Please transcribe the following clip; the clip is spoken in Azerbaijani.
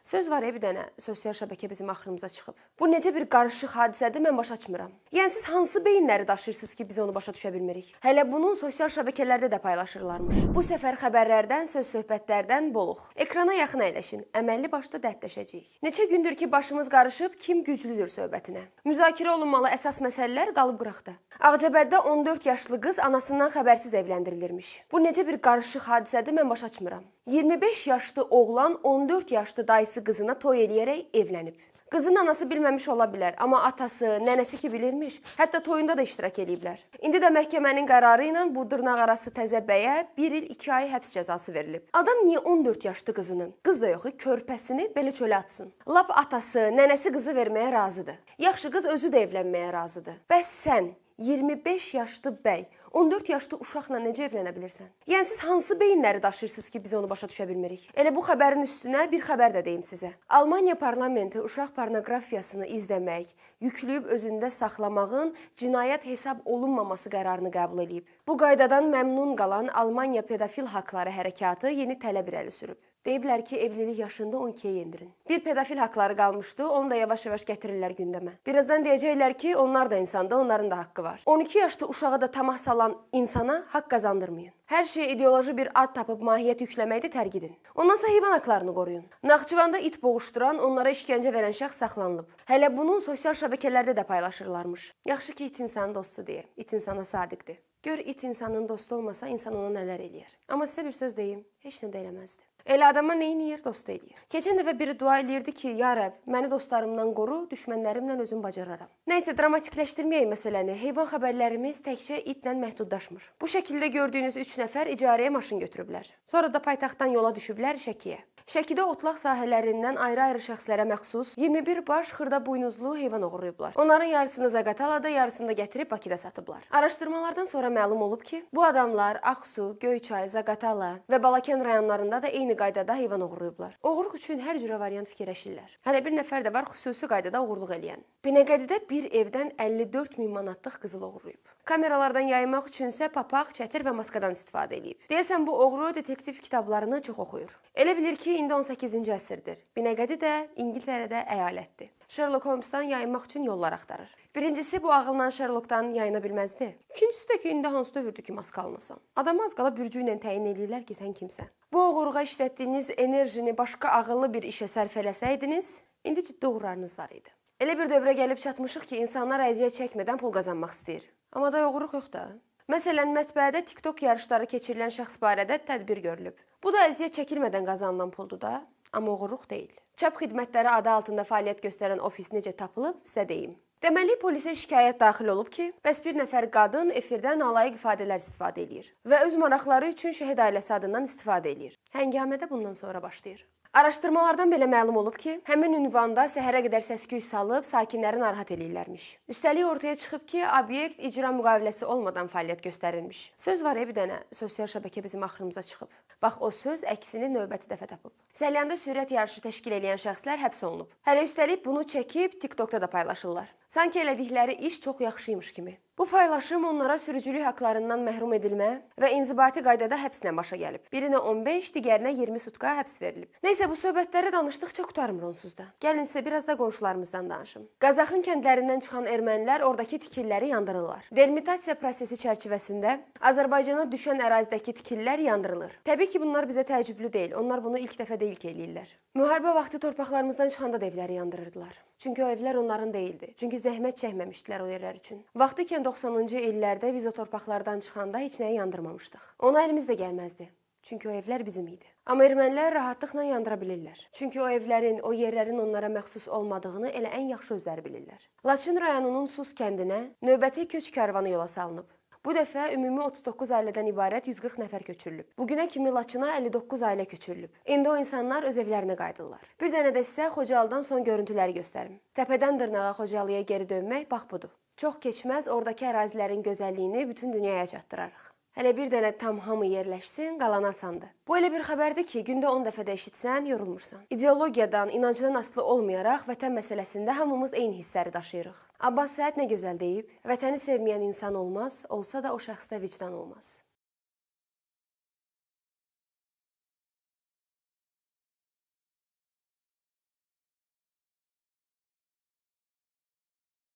Söz var ya bir dənə, sosial şəbəkə bizim axırımıza çıxıb. Bu necə bir qarışıq hadisədir, mən başa açmıram. Yəni siz hansı beyinləri daşıyırsınız ki, biz onu başa düşə bilmirik? Hələ bunu sosial şəbəkələrdə də paylaşırlarmış. Bu səfər xəbərlərdən, söz söhbətlərdən boluq. Ekrana yaxın əyləşin, əməlli başda dərdləşəcəyik. Neçə gündür ki, başımız qarışıb, kim güclüdür söhbətinə. Müzakirə olunmalı əsas məsələlər qalıb qıraqda. Ağcabəddə 14 yaşlı qız anasından xəbərsiz evləndirilirmiş. Bu necə bir qarışıq hadisədir, mən başa açmıram. 25 yaşlı oğlan 14 yaşlı dayısı qızına toy eləyərək evlənib. Qızın anası bilməmiş ola bilər, amma atası, nənəsi ki bilirmiş, hətta toyunda da iştirak eləyiblər. İndi də məhkəmənin qərarı ilə bu dırnaqarası təzə bəyə 1 il 2 ay həbs cəzası verilib. Adam niyə 14 yaşlı qızının, qız da yox, körpəsini belə çölə atsın? Lap atası, nənəsi qızı verməyə razıdır. Yaxşı, qız özü də evlənməyə razıdır. Bəs sən 25 yaşlı bəy 14 yaşlı uşaqla necə evlənə bilirsən? Yəni siz hansı beyinləri daşıyırsınız ki, biz onu başa düşə bilmirik? Elə bu xəbərin üstünə bir xəbər də deyim sizə. Almaniya parlamenti uşaq pornoqrafiyasını izləmək, yükləyib özündə saxlamağın cinayət hesab olunmaması qərarını qəbul edib. Bu qaydadan məmnun qalan Almaniya pedofil haqları hərəkatı yeni tələb irəli sürüb. Deyiblər ki, evlilik yaşında 12-yə endirin. Bir pedofil haqları qalmışdı, onu da yavaş-yavaş gətirirlər gündəmə. Birazdan deyəcəklər ki, onlar da insanda, onların da haqqı var. 12 yaşlı uşağa da tamah salan insana haqq qazandırmayın. Hər şey ideoloji bir ad tapıb mahiyyət yükləməkdə tərk edin. Ondansa heyvan haqlarını qoruyun. Naxçıvanda it boğuşduran, onlara işgəncə verən şəxs saxlanılıb. Hələ bunu sosial şəbəkələrdə də paylaşırlarmış. Yaxşı ki, it insanın dostu deyə. İt insana sadiqdir. Gör it insanın dostu olmasa, insan ona nələr eləyər. Amma sizə bir söz deyim, heç nə də eləməzdi. Elə adama neyin yer, dost eləyir. Keçən dəfə biri dua eləyirdi ki, ya Rəbb, məni dostlarımdan qoru, düşmənlərimlə özüm bacararam. Nəysə, dramatikləşdirməyək məsələni. Heyvan xəbərlərimiz təkcə itlə məhdudlaşmır. Bu şəkildə gördüyünüz 3 nəfər icarəyə maşın götürüblər. Sonra da paytaxtdan yola düşüblər Şəkiyə. Şəkidə otlaq sahələrindən ayrı-ayrı şəxslərə məxsus 21 baş xırda buynuzlu heyvan oğurlayıblar. Onların yarısını Zaqatalada, yarısını da gətirib Bakıda satıblar. Araşdırmalardan sonra məlum olub ki, bu adamlar Ağsu, Göyçay, Zaqatala və Balakən rayonlarında da eyni qaydada heyvan oğurlayıblar. Oğurluq üçün hər cürə variant fikirləşirlər. Hələ bir nəfər də var xüsusi qaydada oğurluq eləyən. Binəqədidə bir evdən 54 min manatlıq qızıl oğurlayıb. Kameralardan yaymaq üçünsə papaq, çətir və maskadan istifadə edib. Deyəsən bu oğru detektiv kitablarını çox oxuyur. Elə bilir ki, indi 18-ci əsrdir. Binəqədi də İngiltərədə əyalətdir. Sherlock Holmes'dan yayınmaq üçün yollar axtarır. Birincisi, bu ağılla Sherlock'dan yayına bilməzdi. İkincisi də ki, indi hansı dövrdür ki, maska almasan. Adam az qala bürcü ilə təyin edirlər ki, sən kimsən. Bu oğurluğa işlətdiyiniz enerjini başqa ağıllı bir işə sərf eləsəydiniz, indi ciddi uğurlarınız var idi. Elə bir dövrə gəlib çatmışıq ki, insanlar əziyyət çəkmədən pul qazanmaq istəyir. Amma da oğurluq yox da. Məsələn, mətbəədə TikTok yarışları keçirilən şəxs barədə tədbir görülüb. Bu da əziyyət çəkilmədən qazanılan puldur da, amma oğurluq deyil. Çap xidmətləri adı altında fəaliyyət göstərən ofis necə tapılıb, sizə deyim. Deməli, polisə şikayət daxil olub ki, bəs bir nəfər qadın efirdən nalayiq ifadələr istifadə edir və öz maraqları üçün şəhid ailəsi adından istifadə edir. Həngamədə bundan sonra başlayır. Araşdırmalardan belə məlum olub ki, həmin ünvanda səhərə qədər səs-küy salıb sakinləri narahat eləyirlərmiş. Üstəlik ortaya çıxıb ki, obyekt icra müqaviləsi olmadan fəaliyyət göstərilmiş. Söz var ya bir dənə, sosial şəbəkə bizim axırımıza çıxıb. Bax, o söz əksini növbəti dəfə tapıb. Səlyanda sürət yarışı təşkil edən şəxslər həbs olunub. Hələ üstəlik bunu çəkib TikTokda da paylaşırlar. Sanki elədikləri iş çox yaxşıymış kimi. Bu paylaşım onlara sürücülük haqlarından məhrum edilmə və inzibati qaydada həbslə başa gəlib. Birinə 15, digərinə 20 sutka həbs verilib. Nəysə, bu söhbətləri danışdıqca qurtarmır onsuz da. Gəlin sizə biraz da qonşularımızdan danışım. Qazaxın kəndlərindən çıxan ermənilər oradakı tikilləri yandırırlar. Delimitasiya prosesi çərçivəsində Azərbaycana düşən ərazidəki tikililər yandırılır. Təbii ki, bunlar bizə təəccüblü deyil. Onlar bunu ilk dəfə deyil ki, eləyirlər. Müharibə vaxtı torpaqlarımızdan çıxanda da evləri yandırırdılar. Çünki o evlər onların deyildi. Çünki zəhmət çəkməmişdilər o yerlər üçün. Vaxtı ikən 90-cı illərdə biz o torpaqlardan çıxanda heç nəyi yandırmamışdıq. Ona əlimiz də gəlməzdi. Çünki o evlər bizim idi. Amma ermənilər rahatlıqla yandıra bilirlər. Çünki o evlərin, o yerlərin onlara məxsus olmadığını elə ən yaxşı özləri bilirlər. Laçın rayonunun Sus kəndinə növbəti köç karvanı yola salınıb. Bu dəfə ümumi 39 ailədən ibarət 140 nəfər köçürülüb. Bugünə kimi Laçına 59 ailə köçürülüb. İndi o insanlar öz evlərinə qayıdırlar. Bir dənə də sizə Xocalıdan son görüntüləri göstərim. Təpədən dırnağa Xocalıya geri dönmək bax budur. Çox keçməz oradakı ərazilərin gözəlliyini bütün dünyaya çatdırarıq. Hələ bir dənə tam hamı yerləşsin, qalanı asandır. Bu elə bir xəbərdir ki, gündə 10 dəfə də eşitsən, yorulmursan. İdeologiyadan, inancdan asılı olmayaraq vətən məsələsində hamımız eyni hissləri daşıyırıq. Abbas Səhət nə gözəl deyib, vətəni sevməyən insan olmaz, olsa da o şəxsdə vicdan olmaz.